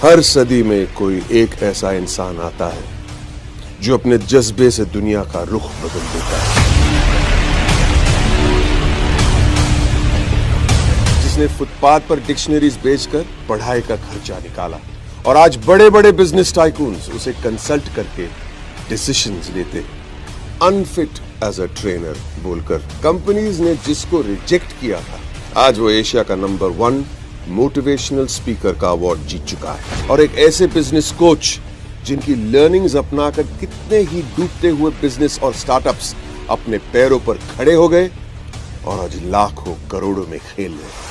हर सदी में कोई एक ऐसा इंसान आता है जो अपने जज्बे से दुनिया का रुख बदल देता है, जिसने फुटपाथ पर डिक्शनरीज बेचकर पढ़ाई का खर्चा निकाला और आज बड़े बड़े बिजनेस टाइकून्स उसे कंसल्ट करके डिसीजंस लेते हैं। अनफिट एज अ ट्रेनर बोलकर कंपनीज ने जिसको रिजेक्ट किया था, आज वो एशिया का नंबर 1 मोटिवेशनल स्पीकर का अवार्ड जीत चुका है। और एक ऐसे बिजनेस कोच जिनकी लर्निंग्स अपनाकर कितने ही डूबते हुए बिजनेस और स्टार्टअप्स अपने पैरों पर खड़े हो गए और आज लाखों करोड़ों में खेल रहे हैं।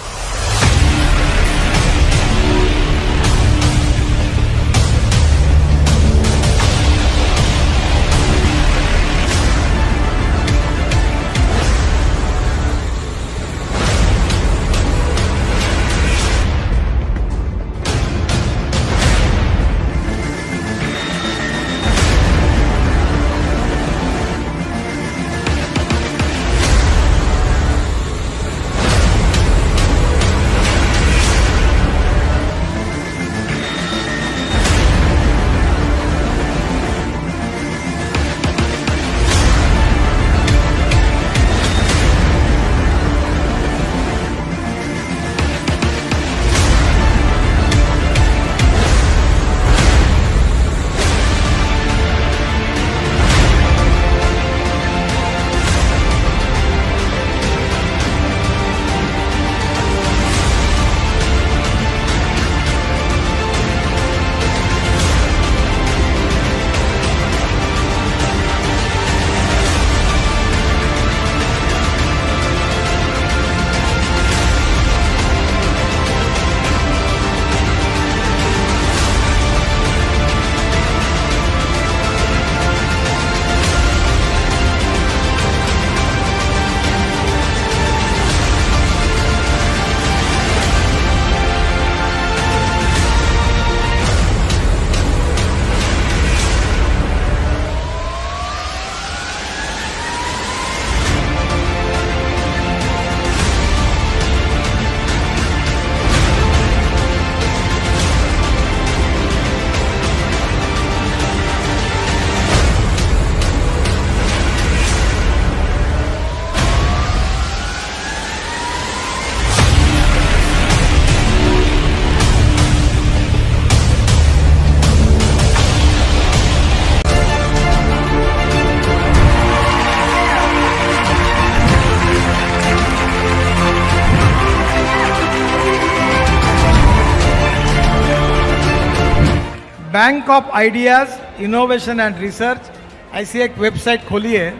Bank of ideas innovation and research ऐसी एक वेबसाइट खोली है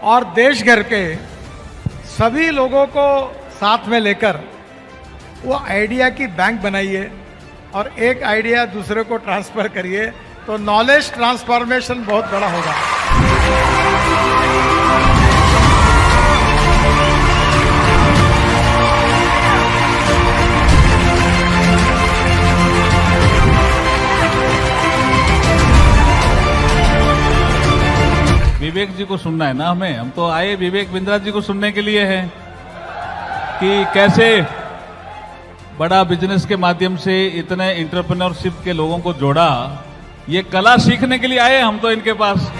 और देश भर के सभी लोगों को साथ में लेकर वो आइडिया की बैंक बनाइए और एक आइडिया दूसरे को ट्रांसफ़र करिए तो नॉलेज ट्रांसफॉर्मेशन बहुत बड़ा होगा। विवेक जी को सुनना है ना हमें, हम तो आए विवेक बिंद्रा जी को सुनने के लिए हैं कि कैसे बड़ा बिजनेस के माध्यम से इतने एंटरप्रेन्योरशिप के लोगों को जोड़ा। ये कला सीखने के लिए आए हम तो इनके पास।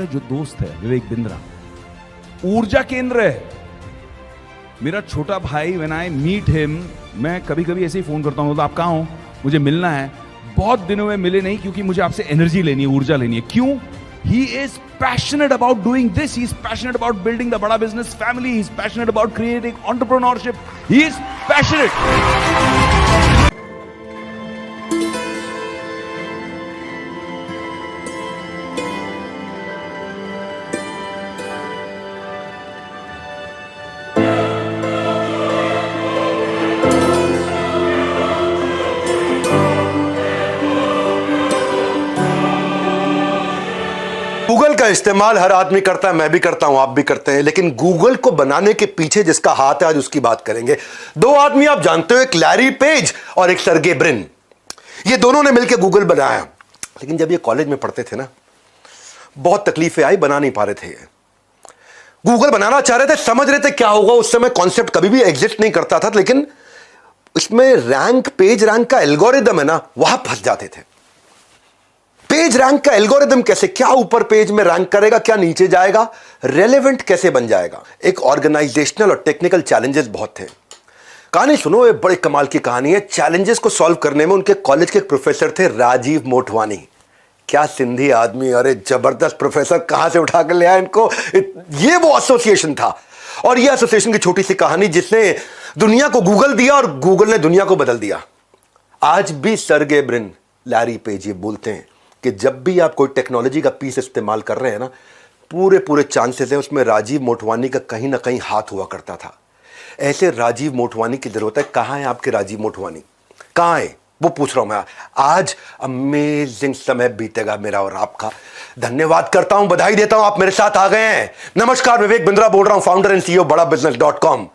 जो दोस्त है विवेक बिंद्रा ऊर्जा केंद्र है। मेरा छोटा भाई, व्हेन आई मीट हिम, मैं कभी कभी ऐसे ही फोन करता हूं, तो आप कहां हो, मुझे मिलना है। बहुत दिनों में मिले नहीं क्योंकि मुझे आपसे एनर्जी लेनी है, ऊर्जा लेनी है। क्यों? He is passionate about doing this, he is passionate about building the बड़ा business family, he is passionate about creating entrepreneurship, he is passionate. Google का इस्तेमाल हर आदमी करता है, मैं भी करता हूं, आप भी करते हैं, लेकिन गूगल को बनाने के पीछे जिसका हाथ है आज उसकी बात करेंगे। दो आदमी आप जानते हो, एक लैरी पेज और एक सर्गे ब्रिन। ये दोनों ने मिलकर गूगल बनाया। लेकिन जब ये कॉलेज में पढ़ते थे ना, बहुत तकलीफें आई, बना नहीं पा रहे थे। ये गूगल बनाना चाह रहे थे, समझ रहे थे क्या होगा। उस समय कॉन्सेप्ट कभी भी एग्जिस्ट नहीं करता था, लेकिन इसमें रैंक, पेज रैंक का एल्गोरिदम है ना, वहां फंस जाते थे। पेज रैंक का एल्गोरिदम कैसे, क्या ऊपर पेज में रैंक करेगा, क्या नीचे जाएगा, रेलेवेंट कैसे बन जाएगा। एक ऑर्गेनाइजेशनल और टेक्निकल चैलेंजेस बहुत थे। कहानी सुनो, ये बड़े कमाल की कहानी है। चैलेंजेस को सॉल्व करने में उनके कॉलेज के एक प्रोफेसर थे, राजीव मोटवानी। क्या सिंधी आदमी, अरे जबरदस्त प्रोफेसर, कहां से उठा कर ले आया इनको। ये वो एसोसिएशन था, और ये एसोसिएशन की छोटी सी कहानी जिसने दुनिया को गूगल दिया और गूगल ने दुनिया को बदल दिया। आज भी सर्गे ब्रिन, लैरी पेज ये बोलते हैं कि जब भी आप कोई टेक्नोलॉजी का पीस इस्तेमाल कर रहे हैं ना, पूरे चांसेस है उसमें राजीव मोटवानी का कहीं ना कहीं हाथ हुआ करता था। ऐसे राजीव मोटवानी की जरूरत है। कहां है आपके राजीव मोटवानी, कहां है वो पूछ रहा हूं मैं। आज अमेजिंग समय बीतेगा मेरा और आपका। धन्यवाद करता हूं, बधाई देता हूं, आप मेरे साथ आ गए हैं। नमस्कार, विवेक बिंद्रा बोल रहा हूं, फाउंडर एंड सीईओ BadaBusiness.com।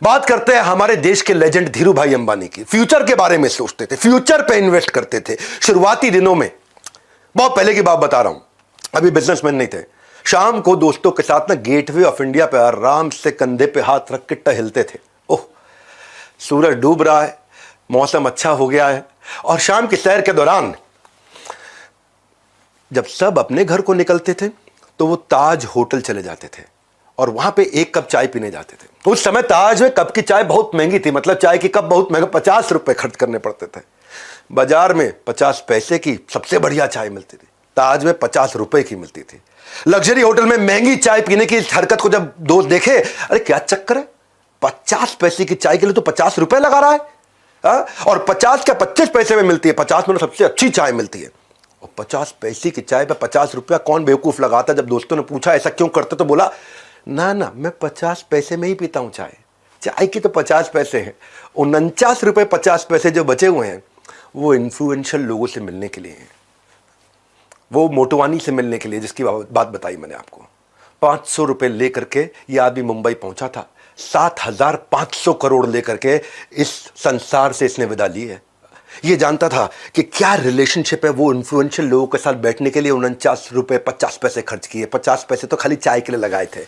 बात करते हैं हमारे देश के लेजेंड धीरू भाई अंबानी की। फ्यूचर के बारे में सोचते थे, फ्यूचर पे इन्वेस्ट करते थे शुरुआती दिनों में। बहुत पहले की बात बता रहा हूं, अभी बिजनेसमैन नहीं थे। शाम को दोस्तों के साथ ना गेटवे ऑफ इंडिया पे आराम से कंधे पे हाथ रख के टहलते थे। ओह, सूरज डूब रहा है, मौसम अच्छा हो गया है, और शाम की सैर के दौरान जब सब अपने घर को निकलते थे तो वो ताज होटल चले जाते थे और वहां पे एक कप चाय पीने जाते थे। उस समय ताज में कप की चाय बहुत महंगी थी, मतलब चाय की कप बहुत महंगा, 50 रुपए खर्च करने पड़ते थे। बाजार में 50 पैसे की सबसे बढ़िया चाय मिलती थी, ताज में 50 रुपए की मिलती थी। लग्जरी होटल में महंगी चाय पीने की इस हरकत को जब दोस्त देखे, अरे क्या चक्कर है, 50 पैसे की चाय के लिए तो 50 रुपए लगा रहा है। और 50 क्या 25 पैसे में मिलती है, 50 में सबसे अच्छी चाय मिलती है। और 50 पैसे की चाय पे 50 रुपया कौन बेवकूफ लगाता। जब दोस्तों ने पूछा ऐसा क्यों करते, तो बोला ना ना, मैं 50 पैसे में ही पीता हूं चाय, चाय की तो 50 पैसे हैं। 49 रुपए 50 पैसे जो बचे हुए हैं वो इन्फ्लुएंशियल लोगों से मिलने के लिए हैं, वो मोटवानी से मिलने के लिए, जिसकी बात बताई मैंने आपको। 500 रुपए लेकर के ये आदमी मुंबई पहुंचा था। 7,500 करोड़ लेकर के इस संसार से इसने विदा ली है। ये जानता था कि क्या रिलेशनशिप है, वो इन्फ्लुएंशियल लोगों के साथ बैठने के लिए 49 रुपए 50 पैसे खर्च किए। 50 पैसे तो खाली चाय के लिए लगाए थे।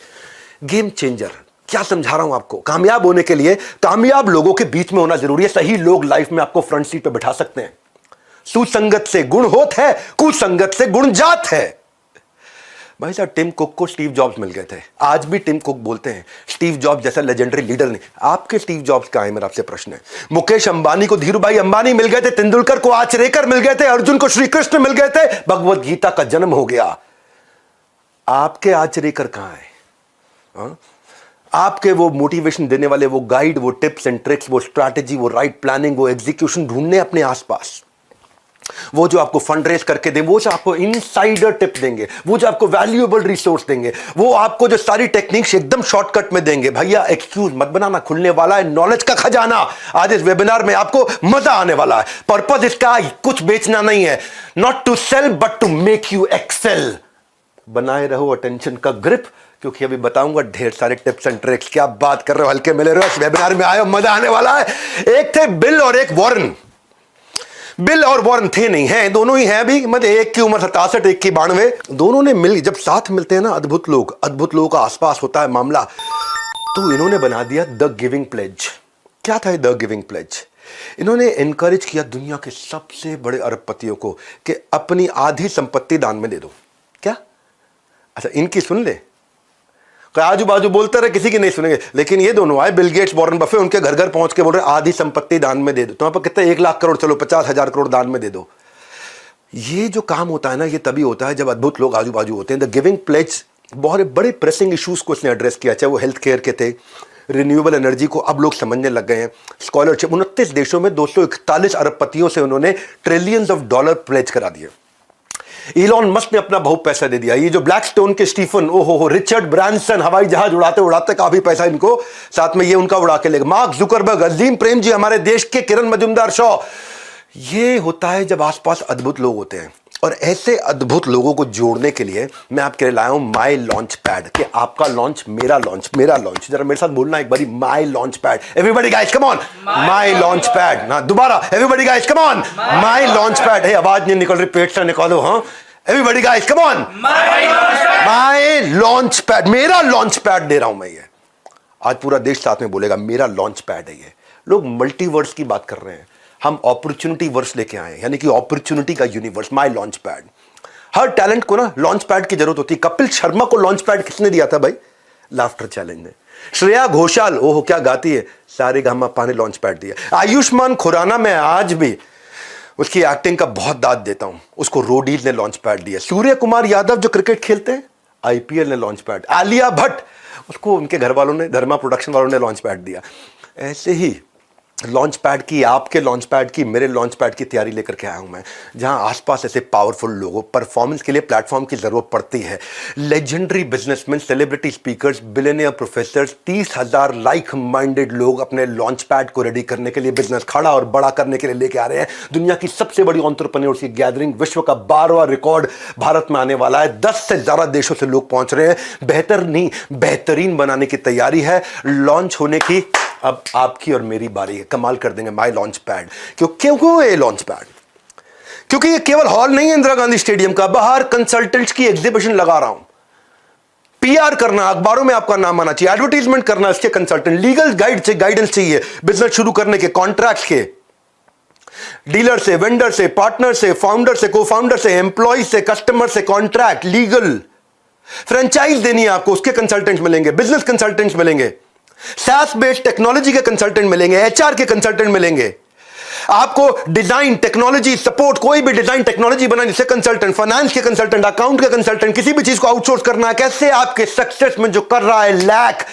गेम चेंजर, क्या समझा रहा हूं आपको। कामयाब होने के लिए कामयाब लोगों के बीच में होना जरूरी है। सही लोग लाइफ में आपको फ्रंट सीट पे बिठा सकते हैं। सुसंगत से गुण होत है, कुसंगत से गुण जात है। भाई साहब, टिम कुक को स्टीव जॉब्स मिल गए थे। आज भी टिम कुक बोलते हैं स्टीव जॉब्स जैसा लेजेंडरी लीडर नहीं। आपके स्टीव जॉब्स कहां है, मेरा आपसे प्रश्न है। मुकेश अंबानी को धीरू भाई अंबानी मिल गए थे, तेंदुलकर को आचरेकर मिल गए थे, अर्जुन को श्री कृष्ण मिल गए थे, भगवत गीता का जन्म हो गया। आपके आचरेकर कहां है? आपके वो मोटिवेशन देने वाले, वो गाइड, वो टिप्स एंड ट्रिक्स, वो स्ट्रैटेजी, वो राइट प्लानिंग, वो एग्जीक्यूशन ढूंढने अपने आसपास। वो जो आपको फंड रेज करके दें, वो जो आपको इनसाइडर टिप देंगे, वो जो आपको वैल्यूएबल रिसोर्स देंगे, वो आपको जो सारी टेक्निक्स एकदम शॉर्टकट में देंगे। भैया एक्सक्यूज मत बनाना, खुलने वाला है नॉलेज का खजाना। आज इस वेबिनार में आपको मजा आने वाला है। पर्पस इसका कुछ बेचना नहीं है, not to sell but to make you excel. बनाए रहो अटेंशन का ग्रिप, क्योंकि अभी बताऊंगा ढेर सारे टिप्स एंड ट्रिक्स। क्या बात कर रहे हो, हल्के मिले रहो, इस वेबिनार में आए हो, मजा आने वाला है। एक थे बिल और एक वॉरेन। बिल और वॉरेन थे नहीं, हैं, दोनों ही हैं अभी, मतलब एक की उम्र 67, एक की 92। दोनों ने मिल, जब साथ मिलते हैं ना, अद्भुत लोगों का आसपास होता है मामला। तो इन्होंने बना दिया द गिविंग प्लेज। क्या था द गिविंग प्लेज? इन्होंने एनकरेज किया दुनिया के सबसे बड़े अरबपतियों को कि अपनी आधी संपत्ति दान में दे दो। क्या? अच्छा, इनकी सुन ले, आजू बाजू बोलते रहे, किसी की नहीं सुनेंगे। लेकिन ये दोनों आए, बिल गेट्स, वॉरेन बफे, उनके घर घर पहुंच के बोल रहे आधी संपत्ति दान में दे दो। तो कितने 1 लाख करोड़, चलो 50,000 करोड़ दान में दे दो। ये जो काम होता है ना, ये तभी होता है जब अद्भुत लोग आजू बाजू होते हैं। द गिविंग प्लेज बहुत बड़े प्रेसिंग इश्यूज को इसने एड्रेस किया, चाहे वो हेल्थ केयर के थे, रिन्यूएबल एनर्जी को अब लोग समझने लग गए हैं, स्कॉलरशिप। 29 देशों में 241 अरबपतियों से उन्होंने ट्रिलियंस ऑफ डॉलर प्लेज करा दिए। इलॉन मस्क ने अपना बहुत पैसा दे दिया। ये जो ब्लैकस्टोन के स्टीफन, ओहो, रिचर्ड ब्रांसन, हवाई जहाज उड़ाते उड़ाते काफी पैसा इनको साथ में ये उनका उड़ा के लेगा। मार्क जुकरबर्ग, अजीम प्रेम जी, हमारे देश के किरण मजुमदार शॉ। ये होता है जब आसपास अद्भुत लोग होते हैं। और ऐसे अद्भुत लोगों को जोड़ने के लिए मैं आपके लिए लाया हूं माई लॉन्च पैड, कि आपका लॉन्च मेरा लॉन्च, मेरा लॉन्च। जरा मेरे साथ बोलना एक बारी, my launch pad. Everybody guys come on, my launch pad. ना दोबारा, everybody guys come on, my launch pad. है आवाज नहीं निकल रही, पेट से निकालो। हाँ, everybody guys come on, my launch pad. मेरा लॉन्च पैड दे रहा हूं मैं। ये आज पूरा देश साथ में बोलेगा मेरा लॉन्च पैड है ये। लोग मल्टीवर्स की बात कर रहे हैं, हम अपॉर्चुनिटी वर्स लेके आए, यानी कि अपॉर्चुनिटी का universe, my launch pad. Her talent को ना लॉन्च पैड की जरूरत होती है। कपिल शर्मा को लॉन्च पैड किसने दिया था भाई? लाफ्टर चैलेंज ने। श्रेया घोषाल, ओहो क्या गाती है, सारेगामापा ने लॉन्च पैड दिया। आयुष्मान खुराना, मैं आज भी उसकी एक्टिंग का बहुत दाद देता हूं, उसको रोडीज ने लॉन्च पैड दिया। सूर्य कुमार यादव जो क्रिकेट खेलते हैं, आईपीएल ने लॉन्च पैड। आलिया भट्ट, उसको उनके घर वालों ने, धर्मा प्रोडक्शन वालों ने लॉन्च पैड दिया। ऐसे ही लॉन्च पैड की, आपके लॉन्च पैड की, मेरे लॉन्च पैड की तैयारी लेकर के आया हूं मैं, जहां आसपास ऐसे पावरफुल लोगों, परफॉर्मेंस के लिए प्लेटफॉर्म की जरूरत पड़ती है। Legendary businessman, celebrity speakers, billionaire professors, 30,000 like minded लोग अपने लॉन्च पैड को रेडी करने के लिए, बिजनेस खड़ा और बड़ा करने के लिए लेके आ रहे हैं। दुनिया की सबसे बड़ी एंटरप्रेन्योर्स की गैदरिंग, विश्व का 12वां रिकॉर्ड भारत में आने वाला है। 10 से ज्यादा देशों से लोग पहुंच रहे हैं। बेहतर नहीं, बेहतरीन बनाने की तैयारी है। लॉन्च होने की अब आपकी और मेरी बारी है। कमाल कर देंगे माई लॉन्च पैड। क्यों ये लॉन्च पैड? क्योंकि ये केवल हॉल नहीं है इंदिरा गांधी स्टेडियम का, बाहर कंसल्टेंट्स की एग्जीबिशन लगा रहा हूं। पीआर करना, अखबारों में आपका नाम आना चाहिए, एडवर्टीजमेंट करना, इसके कंसल्टेंट, लीगल गाइडेंस चाहिए, बिजनेस शुरू करने के, कॉन्ट्रैक्ट के, डीलर से, वेंडर से, पार्टनर से, फाउंडर से, को फाउंडर से, एम्प्लॉय से, कस्टमर से, कॉन्ट्रैक्ट, लीगल, फ्रेंचाइज देनी है आपको, उसके कंसल्टेंट्स मिलेंगे, बिजनेस कंसल्टेंट्स मिलेंगे, SaaS बेस्ड टेक्नोलॉजी के कंसल्टेंट मिलेंगे, एचआर के कंसल्टेंट मिलेंगे, आपको डिजाइन, टेक्नोलॉजी सपोर्ट, कोई भी डिजाइन टेक्नोलॉजी बनाने से कंसल्टेंट, फाइनेंस के कंसल्टेंट, अकाउंट के कंसल्टेंट, किसी भी चीज को आउटसोर्स करना है, कैसे आपके सक्सेस में जो कर रहा है लैक,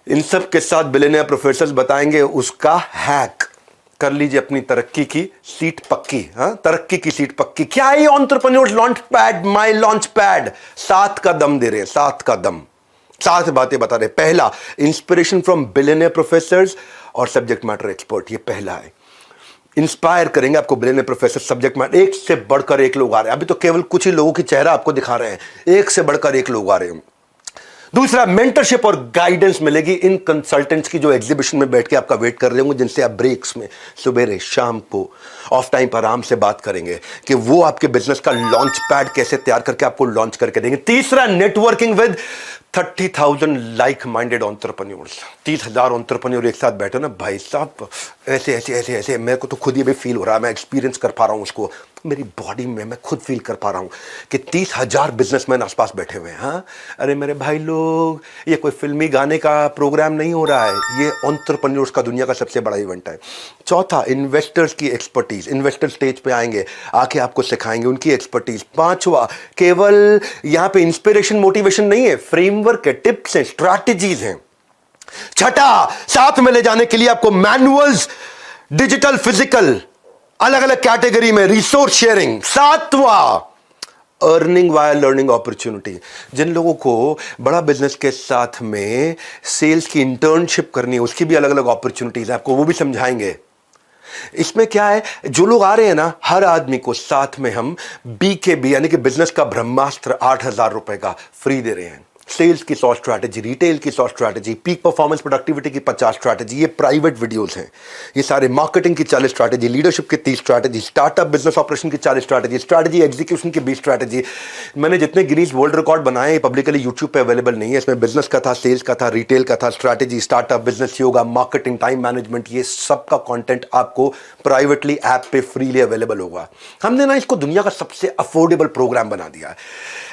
इन सब के साथ बिलियनियर प्रोफेसर्स बताएंगे उसका हैक। कर लीजिए अपनी तरक्की की सीट पक्की। हाँ, तरक्की की सीट पक्की। क्या है entrepreneurs launch pad, my launch pad? 7 का दम दे रहे हैं, 7 का दम, 7 बातें बता रहे। पहला, इंस्पिरेशन फ्रॉम बिलियनियर प्रोफेसर्स और सब्जेक्ट मैटर एक्सपर्ट। ये पहला है, इंस्पायर करेंगे आपको बिलियनियर प्रोफेसर, सब्जेक्ट मैटर, एक से बढ़कर एक लोग आ रहे हैं। अभी तो केवल कुछ ही लोगों की चेहरा आपको दिखा रहे हैं, एक से बढ़कर एक लोग आ रहे हैं। दूसरा, मेंटरशिप और गाइडेंस मिलेगी इन कंसल्टेंट्स की जो एग्जीबिशन में बैठ के आपका वेट कर रहे होंगे, जिनसे आप ब्रेक्स में, सवेरे शाम को, ऑफ टाइम पर आराम से बात करेंगे कि वो आपके बिजनेस का लॉन्च पैड कैसे तैयार करके आपको लॉन्च करके देंगे। तीसरा, networking with 30,000 like minded entrepreneurs. 30,000 entrepreneur एक साथ बैठे ना भाई साहब, ऐसे ऐसे ऐसे ऐसे, मेरे को तो खुद ये भी फील हो रहा है, मैं एक्सपीरियंस कर पा रहा हूं उसको, मेरी बॉडी में मैं खुद फील कर पा रहा हूं कि 30,000 बिजनेसमैन आसपास बैठे हुए हैं। हाँ, अरे मेरे भाई लोग, ये कोई फिल्मी गाने का प्रोग्राम नहीं हो रहा है, ये एंटरप्रेन्योर्स का दुनिया का सबसे बड़ा इवेंट है। चौथा, इन्वेस्टर्स की एक्सपर्टीज, इन्वेस्टर स्टेज पे आएंगे, आके आपको सिखाएंगे उनकी एक्सपर्टीज। पांचवा, केवल यहां पे इंस्पिरेशन मोटिवेशन नहीं है, फ्रेमवर्क है, टिप्स हैं, स्ट्रैटेजीज हैं। छठा, साथ में ले जाने के लिए आपको मैनुअल्स, डिजिटल, फिजिकल, अलग अलग कैटेगरी में रिसोर्स शेयरिंग। सातवां, अर्निंग वाया लर्निंग अपॉर्चुनिटी। जिन लोगों को बड़ा बिजनेस के साथ में सेल्स की इंटर्नशिप करनी है, उसकी भी अलग अलग अपॉर्चुनिटीज है, आपको वो भी समझाएंगे। इसमें क्या है, जो लोग आ रहे हैं ना, हर आदमी को साथ में हम BKB यानी कि बिजनेस का ब्रह्मास्त्र 8,000 रुपए का फ्री दे रहे हैं। सेल्स की 100 स्ट्रैटेजी, रिटेल की 100 स्ट्रैटेजी, पीक परफॉर्मेंस प्रोडक्टिविटी की 50 स्ट्रैटेजी, ये प्राइवेट वीडियोस हैं। ये सारे मार्केटिंग की 40 स्ट्रैटेजी, लीडरशिप की 30 स्ट्रैटेजी, स्टार्टअप बिजनेस ऑपरेशन की 40 स्ट्रैटेजी, स्ट्रैटेजी एग्जीक्यूशन की 20 स्ट्रैटेजी। मैंने जितने गिनीज वर्ल्ड रिकॉर्ड बनाए पब्लिकली यूट्यूब पे अवेलेबल नहीं है। इसमें बिजनेस का था, सेल्स का था, रिटेल का था, strategy, startup, business yoga, marketing, time management, ये सबका कॉन्टेंट आपको प्राइवेटली ऐप पे फ्रीली अवेलेबल होगा। हमने ना इसको दुनिया का सबसे अफोर्डेबल प्रोग्राम बना दिया है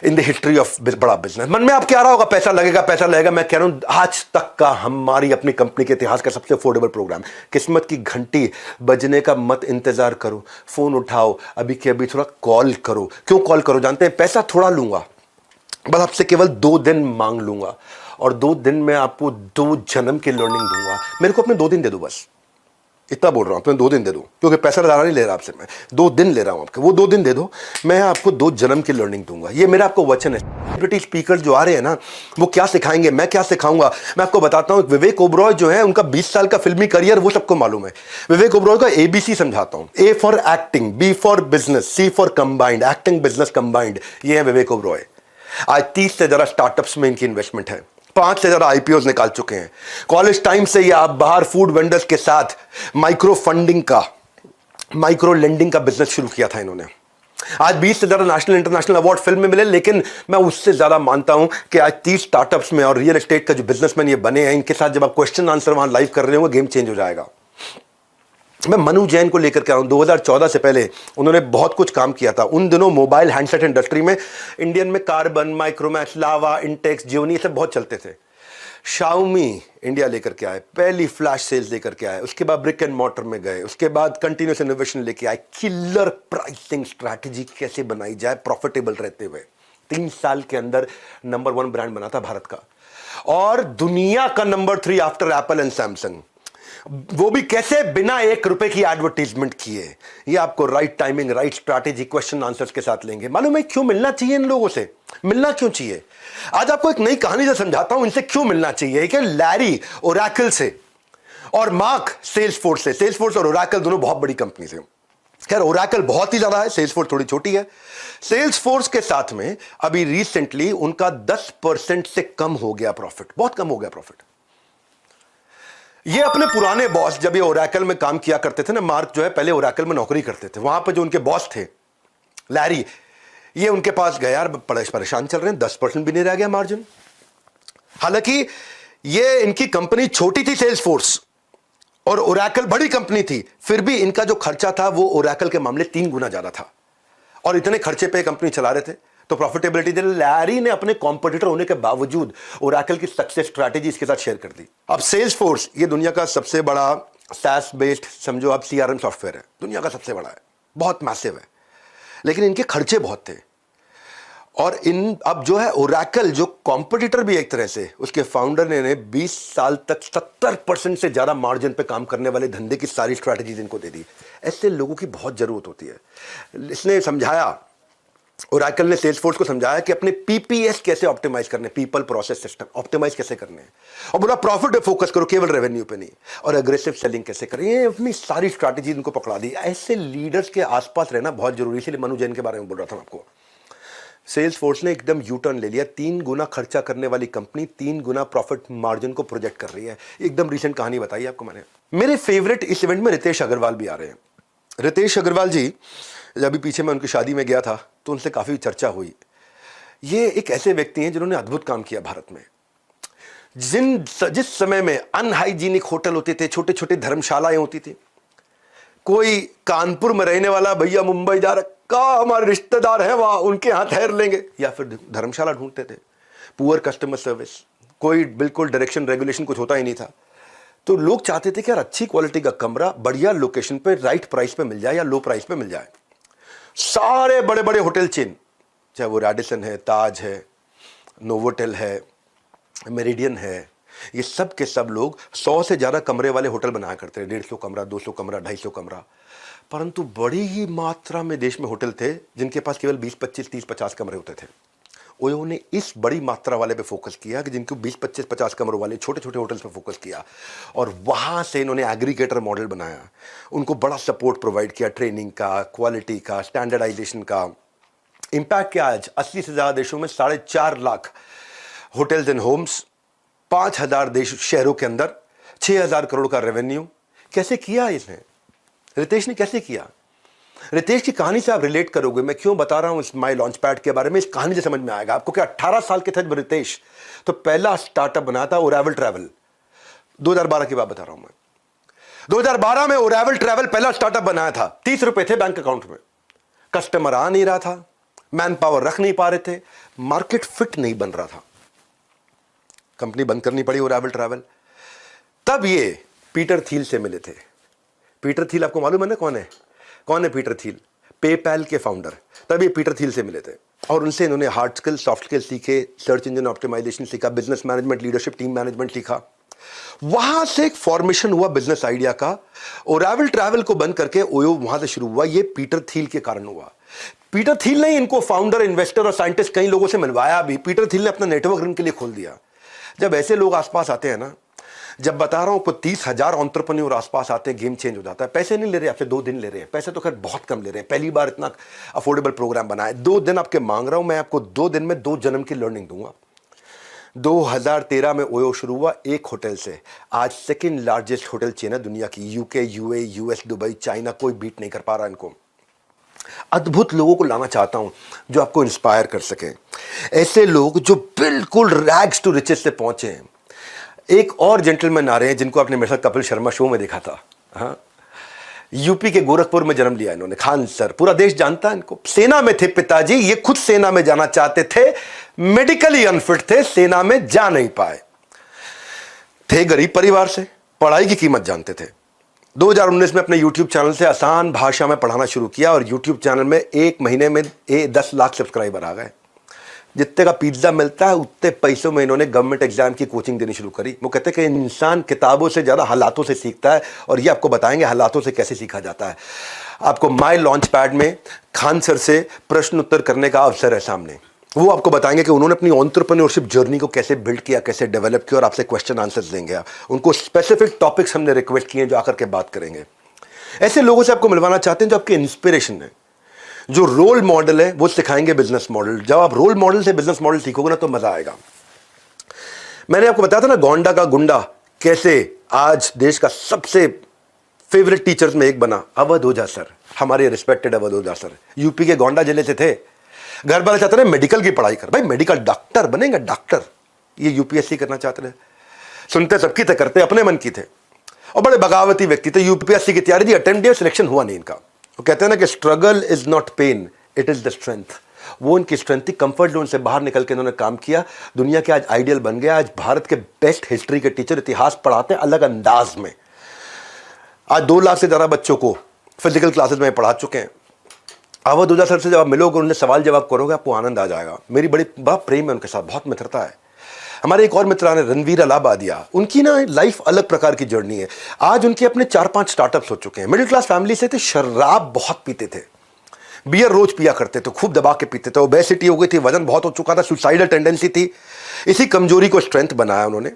इन द हिस्ट्री ऑफ बड़ा बिजनेस। मन में आप क्या रहा होगा, पैसा लगेगा पैसा लगेगा, मैं कह रहा हूं आज तक का हमारी अपनी कंपनी के इतिहास का सबसे अफोर्डेबल प्रोग्राम। किस्मत की घंटी बजने का मत इंतजार करो, फोन उठाओ, अभी के अभी थोड़ा कॉल करो। क्यों कॉल करो जानते हैं? पैसा थोड़ा लूंगा, बस आपसे केवल 2 दिन मांग लूंगा, और 2 दिन में आपको 2 जन्म की लर्निंग दूंगा। मेरे को अपने 2 दिन दे दो बस, इतना बोल रहा हूं, तुम्हें 2 दिन दे दो, क्योंकि पैसा ज़्यादा नहीं ले रहा आपसे मैं, 2 दिन ले रहा हूं आपके, वो 2 दिन दे दो, मैं आपको 2 जन्म की लर्निंग दूंगा। ये मेरा आपको वचन है। सेलिब्रिटी स्पीकर जो आ रहे हैं ना, वो क्या सिखाएंगे, मैं क्या सिखाऊंगा, मैं आपको बताता हूं। विवेक ओबरॉय जो है, उनका 20 साल का फिल्मी करियर वो सबको मालूम है। विवेक ओबरॉय का ABC समझाता हूं। A for acting, B for business, C for combined, acting business combined, ये है विवेक ओबरॉय। आज 30 से ज्यादा स्टार्टअप्स में इनकी इन्वेस्टमेंट है, 5 से ज्यादा IPOs निकाल चुके हैं। कॉलेज टाइम से ये आप बाहर फूड वेंडर्स के साथ माइक्रो फंडिंग का, माइक्रो लेंडिंग का बिजनेस शुरू किया था इन्होंने। आज 20 से ज्यादा नेशनल इंटरनेशनल अवार्ड फिल्म में मिले, लेकिन मैं उससे ज्यादा मानता हूं कि आज 30 स्टार्टअप्स में और रियल एस्टेट का जो बिजनेसमैन ये बने हैं, इनके साथ जब आप क्वेश्चन आंसर वहां लाइव कर रहे हो, गेम चेंज हो जाएगा। मैं मनु जैन को लेकर के आया हूं। 2014 से पहले उन्होंने बहुत कुछ काम किया था। उन दिनों मोबाइल हैंडसेट इंडस्ट्री में इंडियन में कार्बन, माइक्रोमैक्स, लावा, इंटेक्स, जियोनी, ये सब बहुत चलते थे। शाओमी इंडिया लेकर के आए, पहली फ्लैश सेल्स लेकर के आए, उसके बाद ब्रिक एंड मॉर्टर में गए, उसके बाद कंटिन्यूस इनोवेशन लेके आए, किलर प्राइसिंग स्ट्रैटेजी कैसे बनाई जाए प्रॉफिटेबल रहते हुए। 3 साल के अंदर नंबर 1 ब्रांड बना था भारत का, और दुनिया का number 3 after Apple and Samsung. वो भी कैसे, बिना 1 रुपए की एडवर्टीजमेंट किए। ये आपको right timing, right strategy, question answers के साथ लेंगे। मालूम है क्यों मिलना चाहिए इन लोगों से, मिलना क्यों चाहिए? आज आपको एक नई कहानी से समझाता हूं, इनसे क्यों मिलना चाहिए। कि लैरी ओरेकल से और मार्क सेल्सफोर्स से। सेल्सफोर्स और ओरेकल दोनों बहुत बड़ी कंपनी से। खैर ओरेकल बहुत ही ज्यादा है, सेल्सफोर्स थोड़ी छोटी है। सेल्सफोर्स के साथ में अभी रिसेंटली उनका 10% से कम हो गया प्रॉफिट, बहुत कम हो गया प्रॉफिट। ये अपने पुराने बॉस, जब ये ओरेकल में काम किया करते थे ना, मार्क जो है पहले ओरेकल में नौकरी करते थे, वहां पर जो उनके बॉस थे लैरी, ये उनके पास गए, यार परेशान चल रहे हैं, 10% भी नहीं रह गया मार्जिन। हालांकि ये इनकी कंपनी छोटी थी सेल्सफोर्स, और ओरेकल बड़ी कंपनी थी, फिर भी इनका जो खर्चा था वो ओरेकल के मामले 3 गुना ज्यादा था, और इतने खर्चे पे कंपनी चला रहे थे, तो प्रॉफिटेबिलिटी दे। लैरी ने अपने कॉम्पिटिटर होने के बावजूद ओरेकल की सक्सेस स्ट्रैटेजी इसके साथ शेयर कर दी। अब सेल्सफोर्स ये दुनिया का सबसे बड़ा SaaS बेस्ड, समझो आप, CRM सॉफ्टवेयर है, दुनिया का सबसे बड़ा है, बहुत मैसिव है, लेकिन इनके खर्चे बहुत थे। और इन अब जो है ओरेकल, जो कॉम्पिटिटर भी एक तरह से, उसके फाउंडर ने 20 साल तक 70% से ज्यादा मार्जिन पे काम करने वाले धंधे की सारी स्ट्रैटेजीज इनको दे दी। ऐसे लोगों की बहुत जरूरत होती है। इसने समझाया, ओरेकल ने सेल्सफोर्स को समझाया कि अपने PPS कैसे ऑप्टिमाइज करने, पीपल प्रोसेस सिस्टम ऑप्टिमाइज कैसे करने हैं, और बोला प्रॉफिट पे फोकस करो, केवल रेवेन्यू पे नहीं, और एग्रेसिव सेलिंग कैसे करें। ये अपनी सारी स्ट्रैटेजी इनको पकड़ा दी। ऐसे लीडर्स के आसपास रहना बहुत जरूरी, इसलिए मनु जैन के बारे में बोल रहा था मैं आपको। सेल्सफोर्स ने एकदम यू टर्न ले लिया, 3 गुना खर्चा करने वाली कंपनी 3 गुना प्रॉफिट मार्जिन को प्रोजेक्ट कर रही है। एकदम रिसेंट कहानी बताई आपको मैंने। मेरे फेवरेट इस इवेंट में रितेश अग्रवाल भी आ रहे हैं। रितेश अग्रवाल जी, जब अभी पीछे मैं उनकी शादी में गया था तो उनसे काफी चर्चा हुई। ये एक ऐसे व्यक्ति हैं जिन्होंने अद्भुत काम किया भारत में। जिस समय में अनहाइजीनिक होटल होते थे, छोटे छोटे धर्मशालाएं होती थी, कोई कानपुर में रहने वाला भैया मुंबई जा रखा, हमारे रिश्तेदार हैं वहां, उनके यहां ठहर लेंगे, या फिर धर्मशाला ढूंढते थे। पुअर कस्टमर सर्विस, कोई बिल्कुल डायरेक्शन रेगुलेशन कुछ होता ही नहीं था। तो लोग चाहते थे कि यार अच्छी क्वालिटी का कमरा बढ़िया लोकेशन पे राइट प्राइस पे मिल जाए या लो प्राइस पे मिल जाए। सारे बड़े बड़े होटल चेन, चाहे वो रैडिसन है, ताज है, नोवोटेल है, मेरिडियन है, ये सब के सब लोग 100 से ज्यादा कमरे वाले होटल बनाया करते हैं। 150 कमरा, 200 कमरा, 250 कमरा। परंतु बड़ी ही मात्रा में देश में होटल थे जिनके पास केवल 20, 25, 30, 50 कमरे होते थे। उन्होंने इस बड़ी मात्रा वाले पे फोकस किया कि जिनको 20, 25, 50 कमरों वाले छोटे छोटे होटल्स पे फोकस किया, और वहां से इन्होंने एग्रीगेटर मॉडल बनाया। उनको बड़ा सपोर्ट प्रोवाइड किया, ट्रेनिंग का, क्वालिटी का, स्टैंडर्डाइजेशन का। इंपैक्ट क्या, आज 80 से ज्यादा देशों में 4.5 लाख होटल्स एंड होम्स, 5000 देश शहरों के अंदर, 6000 करोड़ का रेवेन्यू। कैसे किया इसने, रितेश ने कैसे किया? रितेश की कहानी से आप रिलेट करोगे। मैं क्यों बता रहा हूं इस माई लॉन्च पैड के बारे में, इस कहानी से समझ में आएगा आपको कि 18 साल के थे जब रितेश, तो पहला स्टार्टअप बनाया था ओरेवल ट्रैवल। 2012 की बात बता रहा हूं मैं। 2012 में ओरेवल ट्रैवल पहला स्टार्टअप बनाया था। 30 रुपए थे बैंक अकाउंट में, कस्टमर आ नहीं रहा था, मैन पावर रख नहीं पा रहे थे, मार्केट फिट नहीं बन रहा था, कंपनी बंद करनी पड़ी ओरेवल ट्रैवल। तब ये पीटर थील से मिले थे। पीटर थील आपको मालूम है ना कौन है? कौन है पीटर थील? पेपैल के फाउंडर। तब ये पीटर थील से मिले थे और उनसे इन्होंने हार्ड स्किल, सॉफ्ट स्किल सीखे, सर्च इंजन ऑप्टिमाइजेशन सीखा, business management, leadership, team management सीखा। वहां से एक फॉर्मेशन हुआ बिजनेस आइडिया का। ओरावल ट्रैवल को बंद करके ओयो वहां से शुरू हुआ। ये पीटर थील के कारण हुआ। पीटर थील ने इनको फाउंडर, इन्वेस्टर और साइंटिस्ट कई लोगों से मिलवाया भी। पीटर थील ने अपना नेटवर्क इनके लिए खोल दिया। जब ऐसे लोग आसपास आते हैं ना, जब बता रहा हूं को 30,000 एंटरप्रेन्योर आसपास आते हैं, गेम चेंज हो जाता है। पैसे नहीं ले रहे आपसे, 2 दिन ले रहे हैं। पैसे तो खैर बहुत कम ले रहे हैं, पहली बार इतना अफोर्डेबल प्रोग्राम बना है। 2 दिन आपके मांग रहा हूं मैं, आपको 2 दिन में 2 जन्म की लर्निंग दूंगा। 2013 में ओयो शुरू हुआ एक होटल से। आज सेकंड लार्जेस्ट होटल चेन है दुनिया की। UK, UA, US, Dubai, China, कोई बीट नहीं कर पा रहा इनको। अद्भुत लोगों को लाना चाहता हूं जो आपको इंस्पायर कर सके, ऐसे लोग जो बिल्कुल रैग्स टू रिचेस से पहुंचे हैं। एक और जेंटलमैन आ रहे हैं जिनको आपने मेरे साथ कपिल शर्मा शो में देखा था। हाँ, यूपी के गोरखपुर में जन्म लिया इन्होंने, खान सर। पूरा देश जानता है इनको। सेना में थे पिताजी, ये खुद सेना में जाना चाहते थे, मेडिकली अनफिट थे, सेना में जा नहीं पाए। थे गरीब परिवार से, पढ़ाई की कीमत जानते थे। 2019 में अपने YouTube चैनल से आसान भाषा में पढ़ाना शुरू किया और YouTube चैनल में 1 महीने में 10 लाख सब्सक्राइबर आ गए। जितने का पिज्जा मिलता है उतने पैसों में इन्होंने गवर्नमेंट एग्जाम की कोचिंग देनी शुरू करी। वो कहते हैं कि इंसान किताबों से ज़्यादा हालातों से सीखता है, और ये आपको बताएंगे हालातों से कैसे सीखा जाता है। आपको माई लॉन्च पैड में खान सर से प्रश्न उत्तर करने का अवसर है सामने। वो आपको बताएंगे कि उन्होंने अपनी एंटरप्रेन्योरशिप जर्नी को कैसे बिल्ड किया, कैसे डेवलप किया, और आपसे क्वेश्चन आंसर्स देंगे। उनको स्पेसिफिक टॉपिक्स हमने रिक्वेस्ट किए जो आकर के बात करेंगे। ऐसे लोगों से आपको मिलवाना चाहते हैं जो आपके इंस्पिरेशन है, जो रोल मॉडल है। वो सिखाएंगे बिजनेस मॉडल। जब आप रोल मॉडल से बिजनेस मॉडल सीखोगे ना तो मजा आएगा। मैंने आपको बताया था ना गोंडा का गुंडा कैसे आज देश का सबसे फेवरेट टीचर्स में एक बना। अवध ओझा सर, हमारे रिस्पेक्टेड अवध ओझा सर, यूपी के गोंडा जिले से थे। घर वाले चाहते रहे मेडिकल की पढ़ाई कर, भाई मेडिकल डॉक्टर बनेगा, डॉक्टर। ये यूपीएससी करना चाहते रहे। सुनते सबकी थे, करते अपने मन की थे, और बड़े बगावती व्यक्ति थे। यूपीएससी की तैयारी थी, अटेम्प्ट दिया, सिलेक्शन हुआ नहीं इनका। वो कहते हैं ना कि struggle is not pain, it is the strength. वो इनकी स्ट्रेंथ थी। कंफर्ट जोन से बाहर निकल के इन्होंने काम किया। दुनिया के आज आइडियल बन गया। आज भारत के बेस्ट हिस्ट्री के टीचर, इतिहास पढ़ाते हैं अलग अंदाज में। आज 2 लाख से ज़्यादा बच्चों को फिजिकल क्लासेस में पढ़ा चुके हैं। अवध ओझा सर से जब आप मिलोगे, उनसे सवाल जवाब करोगे, आपको आनंद आ जाएगा। मेरी बड़ा प्रेम है उनके साथ, बहुत मित्रता है। हमारे एक और मित्र ने रणवीर अलाहाबादिया, उनकी ना लाइफ अलग प्रकार की जर्नी है। आज उनके अपने 4-5 स्टार्टअप्स हो चुके हैं। मिडिल क्लास फैमिली से थे, शराब बहुत पीते थे, बियर रोज पिया करते थे, खूब दबा के पीते थे। ओबेसिटी हो गई थी, वजन बहुत हो चुका था, सुसाइडल टेंडेंसी थी। इसी कमजोरी को स्ट्रेंथ बनाया उन्होंने।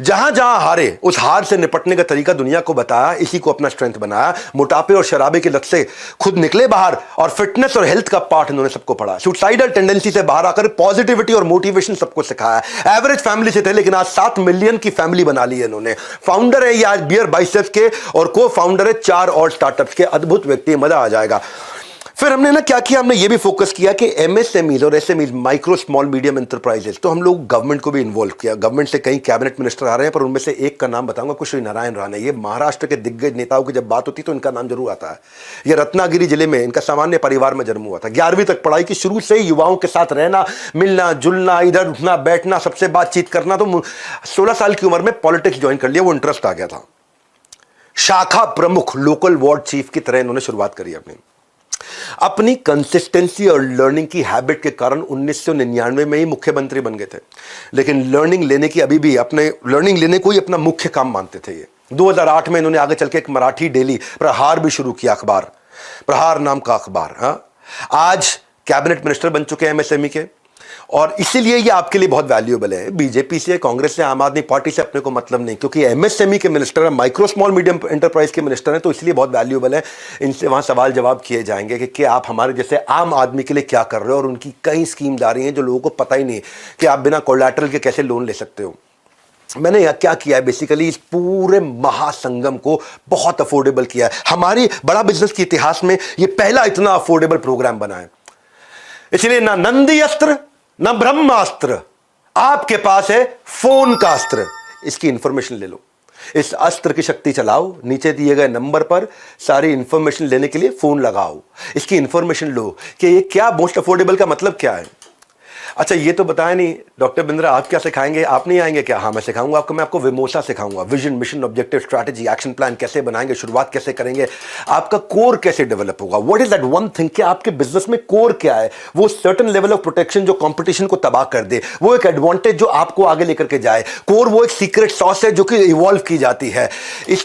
जहां जहां हारे, उस हार से निपटने का तरीका दुनिया को बताया, इसी को अपना स्ट्रेंथ बनाया। मोटापे और शराबे की लत से खुद निकले बाहर, और फिटनेस और हेल्थ का पाठ इन्होंने सबको पढ़ा। सुसाइडल टेंडेंसी से बाहर आकर पॉजिटिविटी और मोटिवेशन सबको सिखाया। एवरेज फैमिली से थे, लेकिन आज 7 मिलियन की फैमिली बना ली है इन्होंने। फाउंडर है ये आज बियर बाइसेप्स के, और को फाउंडर है 4 और स्टार्टअप्स के। अद्भुत व्यक्ति, मजा आ जाएगा। फिर हमने ना क्या किया, हमने ये भी फोकस किया कि एमएसएमईज और SMEs, micro small medium enterprises, तो हम लोग गवर्नमेंट को भी इन्वॉल्व किया। गवर्नमेंट से कई कैबिनेट मिनिस्टर आ रहे हैं, पर उनमें से एक का नाम बताऊंगा, कुछ श्री नारायण राणे। ये महाराष्ट्र के दिग्गज नेताओं की जब बात होती तो इनका नाम जरूर आता है। ये रत्नागिरी जिले में, इनका सामान्य परिवार में जन्म हुआ था। 11वीं तक पढ़ाई की, शुरू से युवाओं के साथ रहना, मिलना जुलना, इधर उठना बैठना, सबसे बातचीत करना। तो 16 साल की उम्र में पॉलिटिक्स ज्वाइन कर लिया, वो इंटरेस्ट आ गया था। शाखा प्रमुख, लोकल वार्ड चीफ की तरह इन्होंने शुरुआत करी अपनी कंसिस्टेंसी और लर्निंग की हैबिट के कारण 1999 में ही मुख्यमंत्री बन गए थे। लेकिन लर्निंग लेने की अभी भी लर्निंग लेने को ही अपना मुख्य काम मानते थे ये। 2008 में इन्होंने आगे चल के एक मराठी डेली प्रहार भी शुरू किया, अखबार प्रहार नाम का अखबार। हाँ, आज कैबिनेट मिनिस्टर बन चुके हैं एमएसएमई के, और इसीलिए ये आपके लिए बहुत वैल्यूएबल है। बीजेपी से, कांग्रेस से, आम आदमी पार्टी से अपने को मतलब नहीं, क्योंकि एमएसएमई के मिनिस्टर है, माइक्रो स्मॉल मीडियम एंटरप्राइज के मिनिस्टर हैं, तो इसलिए बहुत वैल्यूएबल है। इनसे वहां सवाल जवाब किए जाएंगे कि क्या आप हमारे जैसे आम आदमी के लिए क्या कर रहे हो, और उनकी कई स्कीमदारी हैं जो लोगों को पता ही नहीं कि आप बिना कोलैटरल के कैसे लोन ले सकते हो। मैंने क्या किया है, बेसिकली इस पूरे महासंगम को बहुत अफोर्डेबल किया है। हमारी बड़ा बिजनेस के इतिहास में ये पहला इतना अफोर्डेबल प्रोग्राम बना है। इसलिए ना नंदी अस्त्र ना ब्रह्मास्त्र, आपके पास है फोन का अस्त्र। इसकी इंफॉर्मेशन ले लो, इस अस्त्र की शक्ति चलाओ। नीचे दिए गए नंबर पर सारी इंफॉर्मेशन लेने के लिए फोन लगाओ। इसकी इंफॉर्मेशन लो कि ये क्या मोस्ट अफोर्डेबल का मतलब क्या है। अच्छा ये तो बताया नहीं डॉक्टर बिंद्रा, आप क्या सिखाएंगे? आप नहीं आएंगे क्या? हाँ मैं सिखाऊंगा आपको। मैं आपको विमोसा सिखाऊंगा, vision, mission, objective, strategy, action plan कैसे बनाएंगे, शुरुआत कैसे करेंगे, आपका कोर कैसे डेवलप होगा, what is that one thing कि आपके बिजनेस में कोर क्या है, वो सर्टेन लेवल ऑफ प्रोटेक्शन जो कंपटीशन को तबाह कर दे, वो एक एडवांटेज जो आपको आगे लेकर के जाए। कोर वो एक सीक्रेट सॉस है जो कि इवॉल्व की जाती है।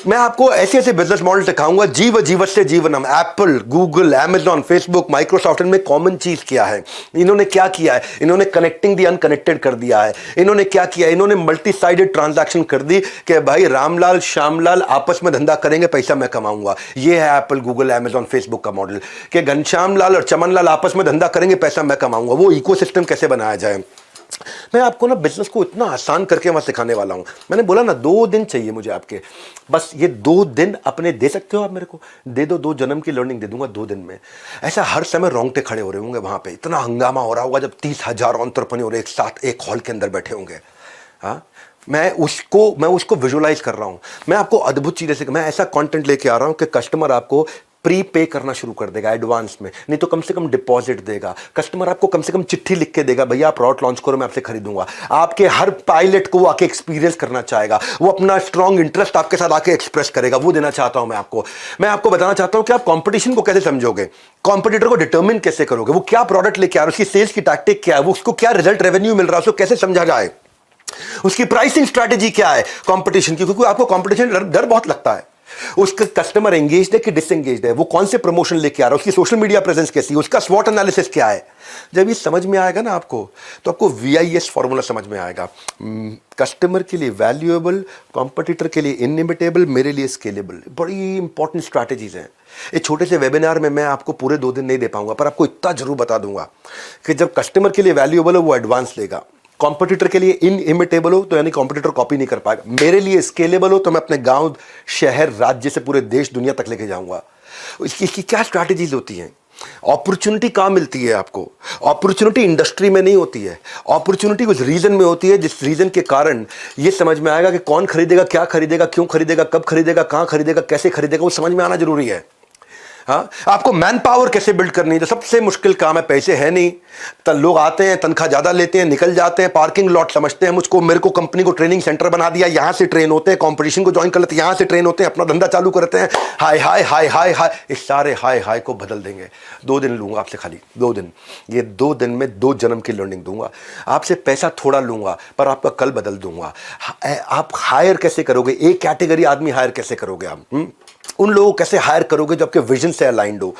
मैं आपको ऐसे ऐसे बिजनेस मॉडल सिखाऊंगा, जीव जीवस्य जीवनम। Apple, Google, Amazon, Facebook, Microsoft में कॉमन चीज क्या है, इन्होंने क्या किया है? इन्होंने कनेक्टिंग दी अनकनेक्टेड कर दिया है। इन्होंने क्या किया? इन्होंने मल्टी साइडेड ट्रांजैक्शन कर दी कि भाई रामलाल श्यामलाल आपस में धंधा करेंगे, पैसा मैं कमाऊंगा। ये है एप्पल, गूगल, अमेजॉन, फेसबुक का मॉडल कि घनश्याम लाल और चमन लाल आपस में धंधा करेंगे, पैसा मैं कमाऊंगा। वो इकोसिस्टम कैसे बनाया जाए। मैं आपको ना बिजनेस को इतना आसान करके वहां सिखाने वाला हूं। मैंने बोला ना 2 दिन चाहिए मुझे आपके, बस ये 2 दिन अपने दे सकते हो आप मेरे को? दे दो, 2 जन्म की लर्निंग दे दूंगा 2 दिन में। ऐसा हर समय रोंगटे खड़े हो रहे होंगे वहां पे, इतना हंगामा हो रहा होगा जब 30,000 एंटरप्रेन्योर एक साथ एक हॉल के अंदर बैठे होंगे। हाँ, मैं उसको विजुअलाइज कर रहा हूं। मैं आपको अद्भुत चीजें से, मैं ऐसा कंटेंट लेके आ रहा हूं कि कस्टमर आपको प्री पे करना शुरू कर देगा एडवांस में, नहीं तो कम से कम डिपॉजिट देगा। कस्टमर आपको कम से कम चिट्ठी लिख के देगा, भैया आप प्रोडक्ट लॉन्च करो मैं आपसे खरीदूंगा। आपके हर पायलट को वो आके एक्सपीरियंस करना चाहेगा, वो अपना स्ट्रॉन्ग इंटरेस्ट आपके साथ आके एक्सप्रेस करेगा। वो देना चाहता हूं मैं आपको। मैं आपको बताना चाहता हूं कि आप कंपटीशन को कैसे समझोगे, कॉम्पिटिटर को डिटर्मिन कैसे करोगे, वो क्या प्रोडक्ट लेके आ रहा है, उसकी सेल्स की टैक्टिक क्या है, वो उसको क्या रिजल्ट रेवेन्यू मिल रहा है, उसको कैसे समझा जाए, उसकी प्राइसिंग स्ट्रैटेजी क्या है कंपटीशन की। क्योंकि आपको कंपटीशन डर बहुत लगता है। उसका कस्टमर एंगेज्ड है कि डिसएंगेज्ड है, वो कौन से प्रमोशन लेके आ रहा है, उसकी सोशल मीडिया प्रेजेंस कैसी है, उसका स्वॉट एनालिसिस क्या है। जब ये समझ में आएगा ना आपको, तो आपको VIS फॉर्मूला समझ में आएगा। कस्टमर के लिए वैल्यूएबल, कॉम्पिटिटर के लिए इनइमिटेबल, मेरे लिए स्केलेबल। बड़ी इंपॉर्टेंट स्ट्रैटेजीज हैं। एक छोटे से वेबिनार में मैं आपको पूरे 2 दिन नहीं दे पाऊंगा, पर आपको इतना जरूर बता दूंगा कि जब कस्टमर के लिए वैल्यूएबल हो वो एडवांस लेगा, कॉम्पिटिटर के लिए इनइमिटेबल हो तो यानी कॉम्पिटिटर कॉपी नहीं कर पाएगा, मेरे लिए स्केलेबल हो तो मैं अपने गांव, शहर, राज्य से पूरे देश, दुनिया तक लेके जाऊंगा। इसकी क्या स्ट्रैटेजीज होती हैं? अपॉर्चुनिटी कहां मिलती है आपको? अपॉर्चुनिटी इंडस्ट्री में नहीं होती है, अपॉर्चुनिटी उस रीजन में होती है जिस रीजन के कारण ये समझ में आएगा कि कौन खरीदेगा, क्या खरीदेगा, क्यों खरीदेगा, कब खरीदेगा, कहां खरीदेगा, कैसे खरीदेगा, वो समझ में आना जरूरी है। हाँ, आपको मैन पावर कैसे बिल्ड करनी है, तो सबसे मुश्किल काम है। पैसे है नहीं तो लोग आते हैं, तनख्वाह ज्यादा लेते हैं, निकल जाते हैं, पार्किंग लॉट समझते हैं मुझको, मेरे को कंपनी को ट्रेनिंग सेंटर बना दिया, यहां से ट्रेन होते हैं, कंपटीशन को ज्वाइन कर लेते हैं, यहां से ट्रेन होते हैं, अपना धंधा चालू करते हैं। हाय हाय हाय हाय हाय, इस सारे हाय हाय को बदल देंगे। 2 दिन लूंगा आपसे, खाली 2 दिन। ये 2 दिन में 2 जन्म की लर्निंग दूंगा आपसे। पैसा थोड़ा लूंगा पर आपका कल बदल दूंगा। आप हायर कैसे करोगे, एक कैटेगरी आदमी हायर कैसे करोगे आप? उन लोगों को कैसे हायर करोगे जो आपके विजन से अलाइंड हो?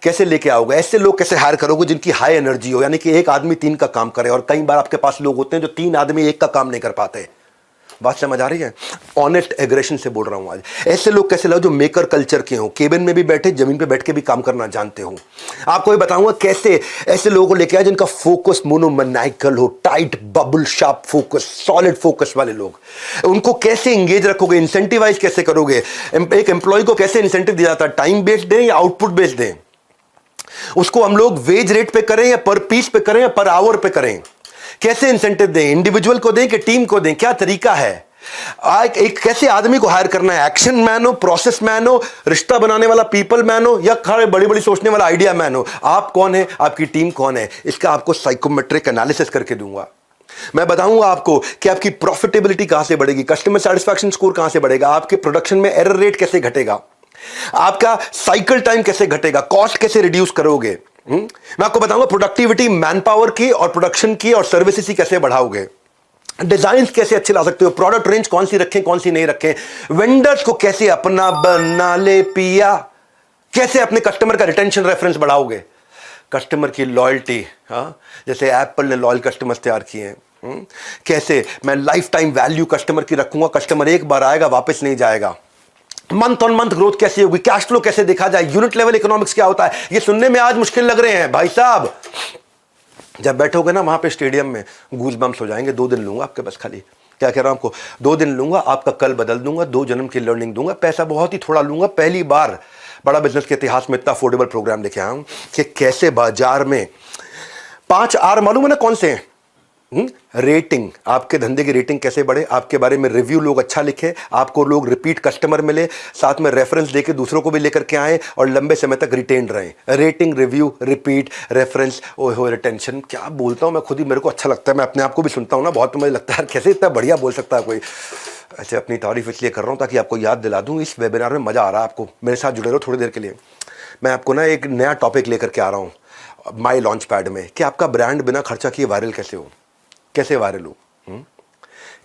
कैसे लेके आओगे? ऐसे लोग कैसे हायर करोगे जिनकी हाई एनर्जी हो, यानी कि एक आदमी 3 का काम करे। और कई बार आपके पास लोग होते हैं जो 3 आदमी 1 का काम नहीं कर पाते। बात समझ आ रही है? ऑनेस्ट एग्रेशन से बोल रहा हूं आज। ऐसे लोग कैसे लाओ जो मेकर कल्चर के हो, केबिन में भी बैठे, जमीन पे बैठ के भी काम करना जानते हो। आपको ये बताऊंगा कैसे ऐसे लोगों को लेके आए जिनका फोकस मोनोमैनिकल हो, tight bubble sharp focus, solid focus वाले लोग। उनको कैसे इंगेज रखोगे, इंसेंटिवाइज कैसे करोगे? एक एम्प्लॉय को कैसे इंसेंटिव दिया जाता है, टाइम बेस्ड दें या आउटपुट बेस्ड दें? उसको हम लोग वेज रेट पे करें या पर पीस पे करें या पर आवर पे करें? कैसे इंसेंटिव दें, इंडिविजुअल को दें कि टीम को दें, क्या तरीका है? एक कैसे आदमी को हायर करना है, एक्शन मैन हो, प्रोसेस मैन हो, रिश्ता बनाने वाला पीपल मैन हो, या खड़े बड़ी बड़ी सोचने वाला आइडिया मैन हो? आप कौन है, आपकी टीम कौन है, इसका आपको साइकोमेट्रिक एनालिसिस करके दूंगा। मैं बताऊंगा आपको कि आपकी प्रॉफिटेबिलिटी कहां से बढ़ेगी, कस्टमर सेटिस्फैक्शन स्कोर कहां से बढ़ेगा, आपके प्रोडक्शन में एरर रेट कैसे घटेगा, आपका साइकिल टाइम कैसे घटेगा, कॉस्ट कैसे रिड्यूस करोगे। मैं आपको बताऊंगा प्रोडक्टिविटी मैन पावर की और प्रोडक्शन की और सर्विसेज की कैसे बढ़ाओगे, डिजाइन कैसे अच्छे ला सकते हो, प्रोडक्ट रेंज कौन सी रखें कौन सी नहीं रखें, वेंडर्स को कैसे अपना बना ले पिया, कैसे अपने कस्टमर का रिटेंशन रेफरेंस बढ़ाओगे, कस्टमर की लॉयल्टी। हाँ, जैसे एप्पल ने लॉयल कस्टमर्स तैयार किए हैं, कैसे मैं लाइफ टाइम वैल्यू कस्टमर की रखूंगा, कस्टमर एक बार आएगा वापस नहीं जाएगा। मंथ ऑन मंथ ग्रोथ कैसे होगी, कैश फ्लो कैसे देखा जाए, यूनिट लेवल इकोनॉमिक्स क्या होता है। ये सुनने में आज मुश्किल लग रहे हैं भाई साहब, जब बैठोगे ना वहां पे स्टेडियम में गूज बम्स हो जाएंगे। 2 दिन लूंगा आपके बस, खाली क्या कह रहा हूं आपको, 2 दिन लूंगा, आपका कल बदल दूंगा, 2 जन्म की लर्निंग दूंगा। पैसा बहुत ही थोड़ा लूंगा, पहली बार बड़ा बिजनेस के इतिहास में इतना अफोर्डेबल प्रोग्राम लेके आया हूं कि कैसे बाजार में 5 R मालूम है ना कौन से हैं? रेटिंग, आपके धंधे की रेटिंग कैसे बढ़े, आपके बारे में रिव्यू लोग अच्छा लिखे, आपको लोग रिपीट कस्टमर मिले, साथ में रेफरेंस देके दूसरों को भी लेकर के आए और लंबे समय तक रिटेन रहे। रेटिंग, रिव्यू, रिपीट, रेफरेंस, ओए हो रिटेंशन, क्या बोलता हूँ मैं खुद ही, मेरे को अच्छा लगता है, मैं अपने आप को भी सुनता हूँ ना बहुत, तो मुझे लगता है कैसे इतना बढ़िया बोल सकता है कोई। अच्छा, अपनी तारीफ इसलिए कर रहा हूँ ताकि आपको याद दिला दूँ, इस वेबिनार में मज़ा आ रहा है आपको, मेरे साथ जुड़े रहो थोड़ी देर के लिए। मैं आपको ना एक नया टॉपिक लेकर के आ रहा हूँ माई लॉन्च पैड में, कि आपका ब्रांड बिना खर्चा किए वायरल कैसे हो, कैसे वायरल हो,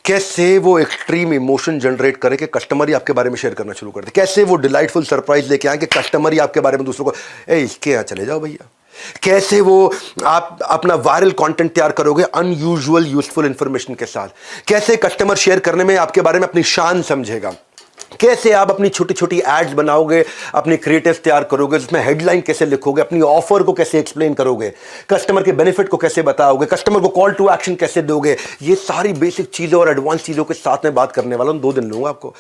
कैसे वो एक्सट्रीम इमोशन जनरेट करे कि कस्टमर ही आपके बारे में शेयर करना शुरू कर दे, कैसे वो डिलाइटफुल सरप्राइज लेके आए कि कस्टमर ही आपके बारे में दूसरों को, ए इसके यहाँ चले जाओ भैया, कैसे वो आप अपना वायरल कंटेंट तैयार करोगे अनयूजुअल यूजफुल इंफॉर्मेशन के साथ, कैसे कस्टमर शेयर करने में आपके बारे में अपनी शान समझेगा, कैसे आप अपनी छोटी छोटी एड्स बनाओगे, अपनी क्रिएटिव्स तैयार करोगे, उसमें हेडलाइन कैसे लिखोगे, अपनी ऑफर को कैसे एक्सप्लेन करोगे, कस्टमर के बेनिफिट को कैसे बताओगे, कस्टमर को कॉल टू एक्शन कैसे दोगे, ये सारी बेसिक चीज़ों और एडवांस चीज़ों के साथ में बात करने वाला हूँ। 2 दिन लूँगा आपको,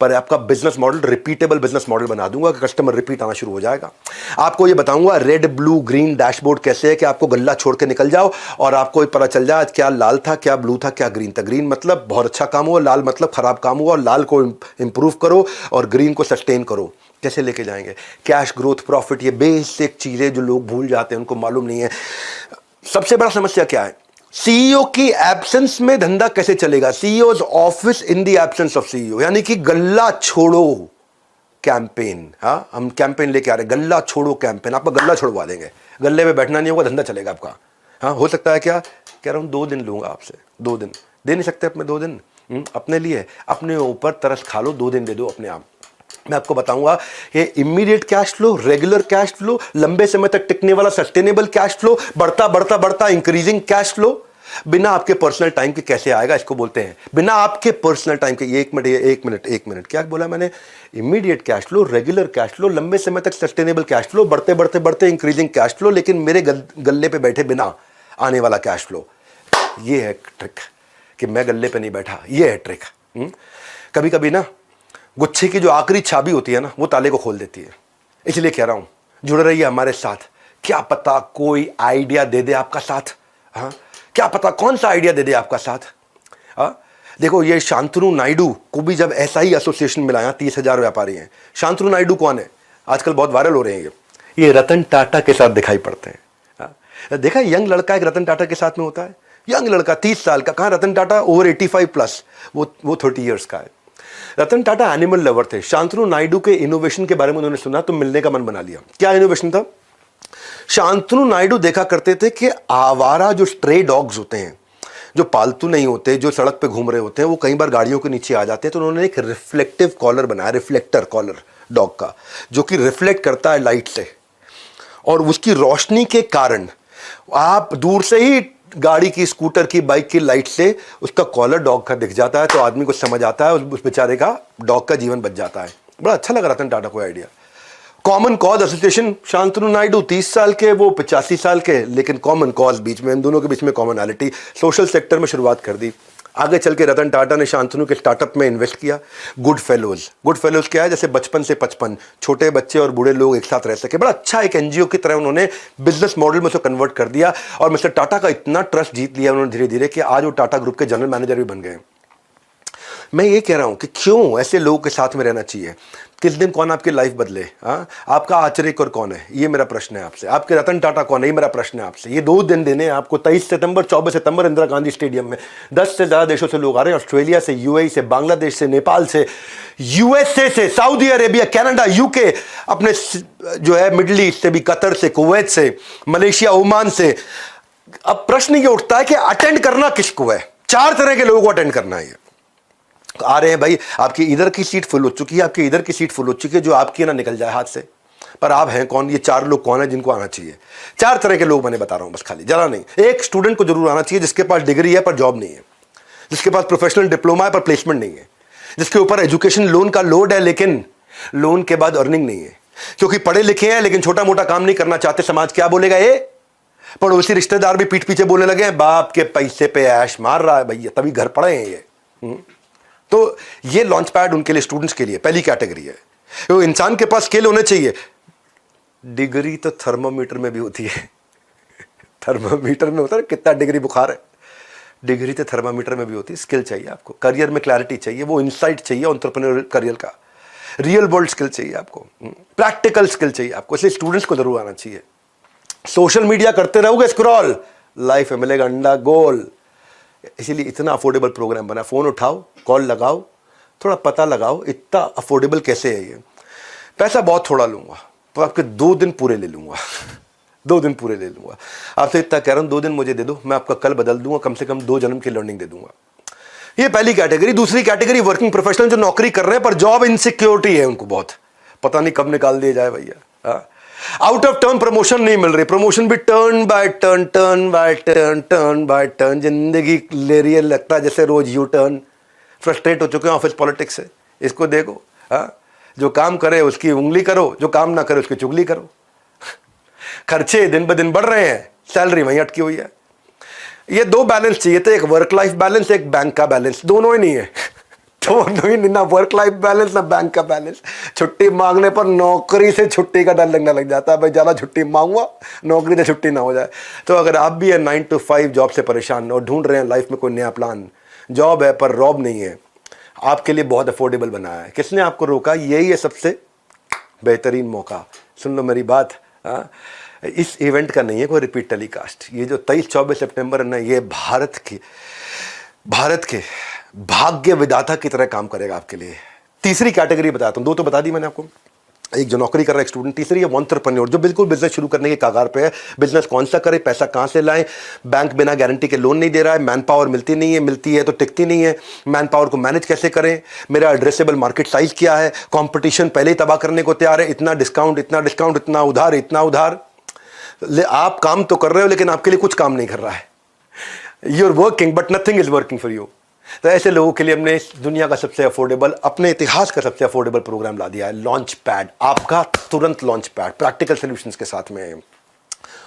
पर आपका business model repeatable business model बना दूंगा कि कस्टमर रिपीट आना शुरू हो जाएगा। आपको ये बताऊंगा रेड ब्लू ग्रीन डैशबोर्ड कैसे है कि आपको गल्ला छोड़ के निकल जाओ और आपको पता चल जाए क्या लाल था, क्या ब्लू था, क्या ग्रीन था। ग्रीन मतलब बहुत अच्छा काम हुआ, लाल मतलब खराब काम हुआ, और लाल को इंप्रूव करो और ग्रीन को सस्टेन करो। कैसे लेके जाएंगे, कैश ग्रोथ, प्रॉफिट, ये बेसिक चीजें जो लोग भूल जाते हैं, उनको मालूम नहीं है। सबसे बड़ा समस्या क्या है, सीईओ की एब्सेंस में धंधा कैसे चलेगा, CEOs office in the absence of CEO, यानी कि गल्ला छोड़ो कैंपेन। हाँ, हम कैंपेन लेके आ रहे हैं, गल्ला छोड़ो कैंपेन, आपका गल्ला छोड़वा देंगे, गल्ले में बैठना नहीं होगा, धंधा चलेगा आपका। हाँ, हो सकता है क्या, कह रहा हूं 2 दिन लूंगा आपसे, 2 दिन दे नहीं सकते अपने 2 दिन अपने लिए, अपने ऊपर तरस खा लो, 2 दिन दे दो अपने आप। मैं आपको बताऊंगा ये immediate cash flow, regular cash flow, लंबे समय तक टिकने वाला सस्टेनेबल कैश फ्लो, बढ़ता बढ़ता बढ़ता इंक्रीजिंग कैश फ्लो, बिना आपके पर्सनल टाइम के कैसे आएगा, इसको बोलते हैं बिना आपके पर्सनल टाइम के। एक मिनट क्या बोला मैंने, immediate cash flow, regular cash flow, लंबे समय तक सस्टेनेबल कैश फ्लो, बढ़ते बढ़ते बढ़ते इंक्रीजिंग कैश फ्लो, लेकिन मेरे गल्ले पे बैठे बिना आने वाला कैश फ्लो। ये है ट्रिक कि मैं गल्ले पे नहीं बैठा, ये है ट्रिक। कभी कभी ना गुच्छे की जो आखिरी चाबी होती है ना, वो ताले को खोल देती है। इसलिए कह रहा हूं जुड़े रहिए हमारे साथ, क्या पता कोई आइडिया दे दे आपका साथ। हाँ, क्या पता कौन सा आइडिया दे दे आपका साथ। हाँ, देखो ये शांतनु नायडू को भी जब ऐसा ही एसोसिएशन मिला, यहाँ 30,000 व्यापारी हैं। शांतनु नायडू कौन है, आजकल बहुत वायरल हो रहे हैं, ये रतन टाटा के साथ दिखाई पड़ते हैं। हाँ, देखा यंग लड़का एक रतन टाटा के साथ में होता है, यंग लड़का 30 साल का, कहाँ रतन टाटा ओवर 85 प्लस, वो 30 इयर्स का है। रतन टाटा एनिमल लवर थे। शांतनु नायडू के इनोवेशन के बारे में उन्होंने सुना तो मिलने का मन बना लिया। क्या इनोवेशन था, शांतनु नायडू देखा करते थे कि आवारा जो स्ट्रे डॉग्स होते हैं, जो पालतू नहीं होते, जो सड़क पे घूम रहे होते हैं, वो कई बार गाड़ियों के नीचे आ जाते हैं। तो उन्होंने एक रिफ्लेक्टिव कॉलर बनाया, रिफ्लेक्टर कॉलर डॉग का, जो कि रिफ्लेक्ट करता है लाइट से, और उसकी रोशनी के कारण आप दूर से ही गाड़ी की, स्कूटर की, बाइक की लाइट से उसका कॉलर डॉग का दिख जाता है, तो आदमी को समझ आता है उस बेचारे का, डॉग का जीवन बच जाता है। बड़ा अच्छा लगा रतन टाटा को idea. Common cause association, Shantanu Naidu 30 साल के, वो 85 साल के, लेकिन कॉमन कॉज बीच में, इन दोनों के बीच में कॉमनैलिटी, सोशल सेक्टर में शुरुआत कर दी। आगे चल के रतन टाटा ने शांतनु के स्टार्टअप में इन्वेस्ट किया, गुड फेलोज। गुड फेलोज क्या है, जैसे बचपन से 55 छोटे बच्चे और बूढ़े लोग एक साथ रह सके। बड़ा अच्छा एक एनजीओ की तरह उन्होंने बिजनेस मॉडल में उसको कन्वर्ट कर दिया, और मिस्टर टाटा का इतना ट्रस्ट जीत लिया उन्होंने धीरे धीरे कि आज वो टाटा ग्रुप के जनरल मैनेजर भी बन गए। मैं ये कह रहा हूं कि क्यों ऐसे लोगों के साथ में रहना चाहिए। किस दिन कौन आपकी लाइफ बदले, हाँ, आपका आचर्यकर कौन है, ये मेरा प्रश्न है आपसे। आपके रतन टाटा कौन है, ये मेरा प्रश्न है आपसे। ये 2 दिन देने आपको, 23 सितंबर 24 सितंबर इंदिरा गांधी स्टेडियम में 10 से ज्यादा देशों से लोग आ रहे हैं, ऑस्ट्रेलिया से, यूएई से, बांग्लादेश से, नेपाल से, यूएसए से, सऊदी अरेबिया, कनाडा, यूके, अपने जो है मिडिल ईस्ट से भी, कतर से, कुवैत से, मलेशिया, ओमान से। अब प्रश्न ये उठता है कि अटेंड करना किसको है। 4 तरह के लोगों को अटेंड करना है। आ रहे हैं भाई, आपकी इधर की सीट फुल हो चुकी है, आपकी इधर की सीट फुल हो चुकी है, जो आपकी ना निकल जाए हाथ से। पर आप हैं कौन, ये 4 लोग कौन है जिनको आना चाहिए। 4 तरह के लोग मैंने बता रहा हूं, बस खाली जरा नहीं। एक स्टूडेंट को जरूर आना चाहिए जिसके पास डिग्री है पर जॉब नहीं है, जिसके पास प्रोफेशनल डिप्लोमा है पर प्लेसमेंट नहीं है, जिसके ऊपर एजुकेशन लोन का लोड है लेकिन लोन के बाद अर्निंग नहीं है, क्योंकि पढ़े लिखे हैं लेकिन छोटा मोटा काम नहीं करना चाहते। समाज क्या बोलेगा, ये पड़ोसी रिश्तेदार भी पीठ पीछे बोलने लगे हैं, बाप के पैसे पे ऐश मार रहा है भैया, तभी घर पड़े हैं ये। तो ये लॉन्च पैड उनके लिए, स्टूडेंट्स के लिए पहली कैटेगरी है। तो इंसान के पास स्किल होने चाहिए। डिग्री तो थर्मोमीटर में भी होती है, थर्मोमीटर में होता है कितना डिग्री बुखार है। डिग्री तो थर्मामीटर में भी होती है। स्किल चाहिए आपको, करियर में क्लैरिटी चाहिए, वो इनसाइट चाहिए एंटरप्रेन्योरियल करियर का, रियल वर्ल्ड स्किल चाहिए आपको, प्रैक्टिकल स्किल चाहिए आपको। इसलिए स्टूडेंट्स को जरूर आना चाहिए। सोशल मीडिया करते रहोगे स्क्रॉल, लाइफ में मिलेगा अंडा गोल। इसीलिए इतना अफोर्डेबल प्रोग्राम बना। फोन उठाओ, कॉल लगाओ, थोड़ा पता लगाओ इतना अफोर्डेबल कैसे है ये। पैसा बहुत थोड़ा लूंगा, तो आपके 2 दिन पूरे ले लूंगा 2 दिन पूरे ले लूंगा आपसे। इतना कह रहा हूं 2 दिन मुझे दे दो, मैं आपका कल बदल दूंगा, कम से कम 2 जन्म की लर्निंग दे दूंगा। ये पहली कैटेगरी। दूसरी कैटेगरी वर्किंग प्रोफेशनल जो नौकरी कर रहे हैं पर जॉब इनसिक्योरिटी है उनको, बहुत पता नहीं कब निकाल दिया जाए भैया। आउट ऑफ टर्न प्रमोशन नहीं मिल रही, प्रमोशन भी turn by turn, turn by turn, turn by turn. जिंदगी ले रही है, लगता है जैसे रोज यू टर्न। फ्रस्ट्रेट हो चुके हैं ऑफिस पॉलिटिक्स से। इसको देखो, जो काम करे उसकी उंगली करो, जो काम ना करे उसकी चुगली करो। खर्चे दिन ब दिन बढ़ रहे हैं, सैलरी वहीं अटकी हुई है। ये 2 बैलेंस चाहिए थे, एक वर्क लाइफ बैलेंस, एक बैंक का बैलेंस। दोनों ही नहीं है दोनों ही नहीं, ना वर्क लाइफ बैलेंस ना बैंक का बैलेंस। छुट्टी मांगने पर नौकरी से छुट्टी का डर लगने लग जाता है। भाई ज़्यादा छुट्टी मांगूंगा, नौकरी से छुट्टी ना हो जाए। तो अगर आप भी है 9 to 5 जॉब से परेशान और ढूंढ रहे हैं लाइफ में कोई नया प्लान, जॉब है पर रॉब नहीं है, आपके लिए बहुत अफोर्डेबल बनाया है। किसने आपको रोका? यही है सबसे बेहतरीन मौका। सुन लो मेरी बात, इस इवेंट का नहीं है कोई रिपीट टेलीकास्ट। ये जो 23-24 सितंबर है ना, ये भारत के भाग्य विधाता की तरह काम करेगा आपके लिए। तीसरी कैटेगरी बताता हूं, 2 तो बता दी मैंने आपको, एक जो नौकरी कर रहा है एक स्टूडेंट, तीसरी है एंटरप्रेन्योर जो बिल्कुल बिजनेस शुरू करने के कगार पे है। बिजनेस कौन सा करे, पैसा कहां से लाएं, बैंक बिना गारंटी के लोन नहीं दे रहा है, मैन पावर मिलती नहीं है, मिलती है तो टिकती नहीं है, मैन पावर को मैनेज कैसे करें, मेरा एड्रेसेबल मार्केट साइज क्या है, कंपटीशन पहले ही तबाह करने को तैयार है, इतना डिस्काउंट, इतना उधार, इतना उधार। आप काम तो कर रहे हो लेकिन आपके लिए कुछ काम नहीं कर रहा है। You are working but nothing is working for you. तो ऐसे लोगों के लिए हमने इस दुनिया का सबसे अफोर्डेबल, अपने इतिहास का सबसे अफोर्डेबल प्रोग्राम ला दिया है, लॉन्च पैड। आपका तुरंत लॉन्च पैड प्रैक्टिकल सॉल्यूशंस के साथ में।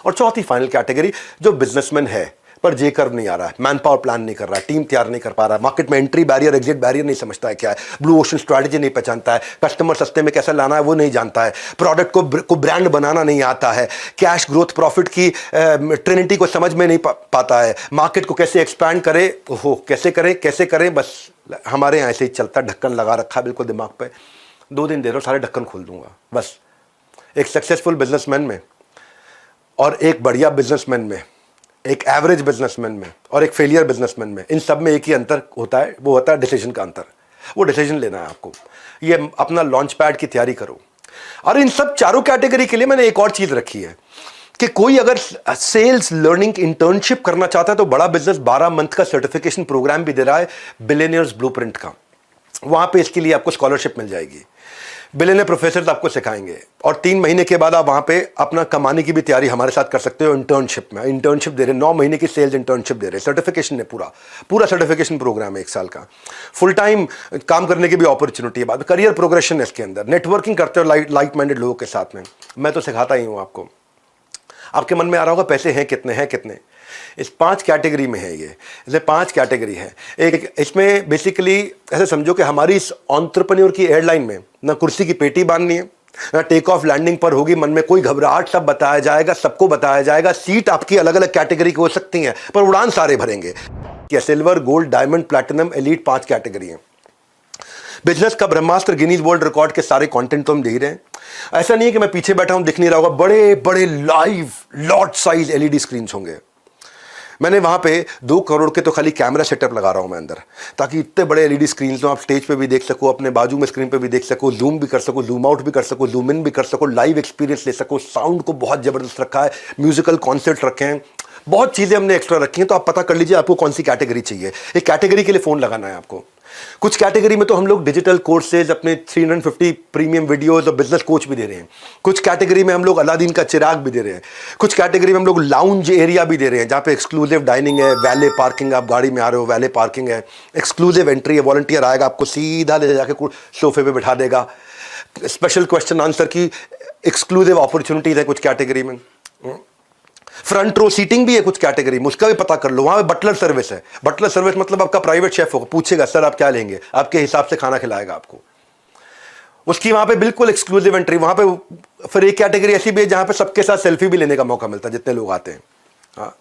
और चौथी फाइनल कैटेगरी जो बिजनेसमैन है पर जे कर्व नहीं आ रहा है, मैन पावर प्लान नहीं कर रहा है, टीम तैयार नहीं कर पा रहा है, मार्केट में एंट्री बैरियर एग्जिट बैरियर नहीं समझता है क्या है, ब्लू ओशन स्ट्रैटेजी नहीं पहचानता है, कस्टमर सस्ते में कैसे लाना है वो नहीं जानता है, प्रोडक्ट को ब्रांड बनाना नहीं आता है, कैश ग्रोथ प्रॉफिट की ट्रिनिटी को समझ में नहीं पाता है, मार्केट को कैसे एक्सपैंड करे, ओहो कैसे करें। बस हमारे यहाँ ऐसे ही चलता, ढक्कन लगा रखा है बिल्कुल दिमाग पे। 2 दिन दे रहा हूँ, सारे ढक्कन खोल दूंगा। बस एक सक्सेसफुल बिजनेसमैन में और एक बढ़िया बिजनेसमैन में, एक एवरेज बिजनेसमैन में और एक फेलियर बिजनेसमैन में, इन सब में एक ही अंतर होता है, वो होता है डिसीजन का अंतर। वो डिसीजन लेना है आपको। ये अपना लॉन्च पैड की तैयारी करो। और इन सब चारों कैटेगरी के लिए मैंने एक और चीज रखी है कि कोई अगर सेल्स लर्निंग इंटर्नशिप करना चाहता है तो बड़ा बिजनेस 12 मंथ का सर्टिफिकेशन प्रोग्राम भी दे रहा है, बिलियनियर्स ब्लूप्रिंट का। वहां पे इसके लिए आपको स्कॉलरशिप मिल जाएगी। बिलियनियर प्रोफेसर आपको सिखाएंगे और 3 महीने के बाद आप वहां पे अपना कमाने की भी तैयारी हमारे साथ कर सकते हो। इंटर्नशिप में इंटर्नशिप दे रहे, 9 महीने की सेल्स इंटर्नशिप दे रहे, सर्टिफिकेशन है, पूरा सर्टिफिकेशन प्रोग्राम है 1 साल का। फुल टाइम काम करने की भी अपॉर्चुनिटी है, बाद करियर प्रोग्रेशन है इसके अंदर। नेटवर्किंग करते हो लाइक माइंडेड लोगों के साथ में, मैं तो सिखाता ही हूं आपको। आपके मन में आ रहा होगा पैसे हैं कितने, इस 5 कैटेगरी में है। ये इसमें 5 कैटेगरी है। एक इसमें बेसिकली ऐसे समझो कि हमारी इस एंटरप्रेन्योर की एयरलाइन में ना कुर्सी की पेटी बांधनी है, ना टेक ऑफ लैंडिंग पर होगी मन में कोई घबराहट, सब बताया जाएगा, सबको बताया जाएगा। सीट आपकी अलग अलग कैटेगरी की हो सकती हैं पर उड़ान सारे भरेंगे। Silver, gold, diamond, platinum, elite 5 category है। बिजनेस का ब्रह्मास्त्र, गिनीज वर्ल्ड रिकॉर्ड के सारे कंटेंट तो हम दे रहे हैं। ऐसा नहीं है कि मैं पीछे बैठा हूं दिख नहीं रहा होगा, बड़े बड़े live lot size LED screen होंगे। मैंने वहां पे 2 करोड़ के तो खाली कैमरा सेटअप लगा रहा हूं मैं अंदर, ताकि इतने बड़े एलईडी स्क्रीन हो, आप स्टेज पे भी देख सको, अपने बाजू में स्क्रीन पे भी देख सको, जूम भी कर सको, जूम आउट भी कर सको, जूम इन भी कर सको, लाइव एक्सपीरियंस ले सको। साउंड को बहुत जबरदस्त रखा है, म्यूजिकल कॉन्सर्ट रखे हैं, बहुत चीजें हमने एक्स्ट्रा रखी हैं। तो आप पता कर लीजिए आपको कौन सी कैटेगरी चाहिए। एक कैटेगरी के लिए फोन लगाना है आपको। कुछ कैटेगरी में तो हम लोग डिजिटल कोर्सेज, अपने 350 प्रीमियम वीडियोस और बिजनेस कोच भी दे रहे हैं। कुछ कैटेगरी में हम लोग अलादीन का चिराग भी दे रहे हैं। कुछ कैटेगरी में हम लोग लाउंज एरिया भी दे रहे हैं, जहां पे एक्सक्लूसिव डाइनिंग है, वैले पार्किंग, आप गाड़ी में आ रहे हो वैले पार्किंग है, एक्सक्लूसिव एंट्री है, वॉलंटियर आएगा आपको सीधा ले जाके सोफे पे बिठा देगा, स्पेशल क्वेश्चन आंसर की एक्सक्लूसिव अपॉर्चुनिटीज है कुछ कैटेगरी में। फ्रंट रो सीटिंग भी है कुछ कैटेगरी में, उसका भी पता कर लो। वहां पे बटलर सर्विस है। बटलर सर्विस मतलब आपका प्राइवेट शेफ होगा, पूछेगा सर आप क्या लेंगे, आपके हिसाब से खाना खिलाएगा आपको। उसकी वहां पे बिल्कुल एक्सक्लूसिव एंट्री। वहां पे फिर एक कैटेगरी ऐसी भी है जहां पे सबके साथ सेल्फी भी लेने का मौका मिलता है जितने लोग आते हैं। हाँ,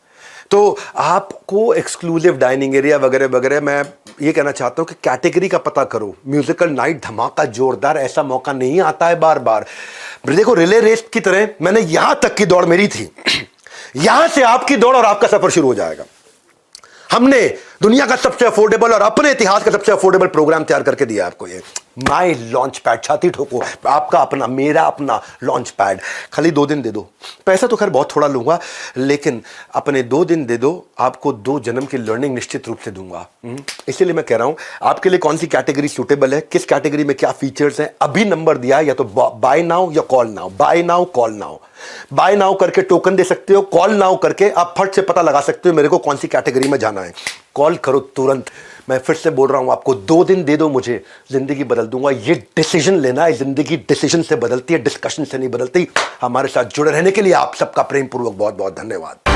तो आपको एक्सक्लूसिव डाइनिंग एरिया वगैरह वगैरह, मैं ये कहना चाहता हूं कि कैटेगरी का पता करो। म्यूजिकल नाइट धमाका जोरदार, ऐसा मौका नहीं आता है बार बार। देखो रिले रेस की तरह मैंने यहां तक की दौड़ मेरी थी, यहां से आपकी दौड़ और आपका सफर शुरू हो जाएगा। हमने दुनिया का सबसे अफोर्डेबल और अपने इतिहास का सबसे अफोर्डेबल प्रोग्राम तैयार करके दिया आपको। ये माई लॉन्च पैड, छाती ठोको, आपका अपना, मेरा अपना लॉन्च पैड। खाली 2 दिन दे दो, पैसा तो खैर बहुत थोड़ा लूंगा, लेकिन अपने 2 दिन दे दो, आपको 2 जन्म की लर्निंग निश्चित रूप से दूंगा। इसीलिए मैं कह रहा हूं आपके लिए कौन सी कैटेगरी सूटेबल है, किस कैटेगरी में क्या फीचर्स हैं, अभी नंबर दिया है, या तो बाय नाउ या call now, buy now call now. Buy now करके टोकन दे सकते हो, कॉल नाउ करके आप फट से पता लगा सकते हो मेरे को कौन सी कैटेगरी में जाना है। कॉल करो तुरंत। मैं फिर से बोल रहा हूं आपको, 2 दिन दे दो मुझे, जिंदगी बदल दूंगा। ये डिसीजन लेना है, जिंदगी डिसीजन से बदलती है, डिस्कशन से नहीं बदलती। हमारे साथ जुड़े रहने के लिए आप सबका प्रेम पूर्वक बहुत बहुत धन्यवाद।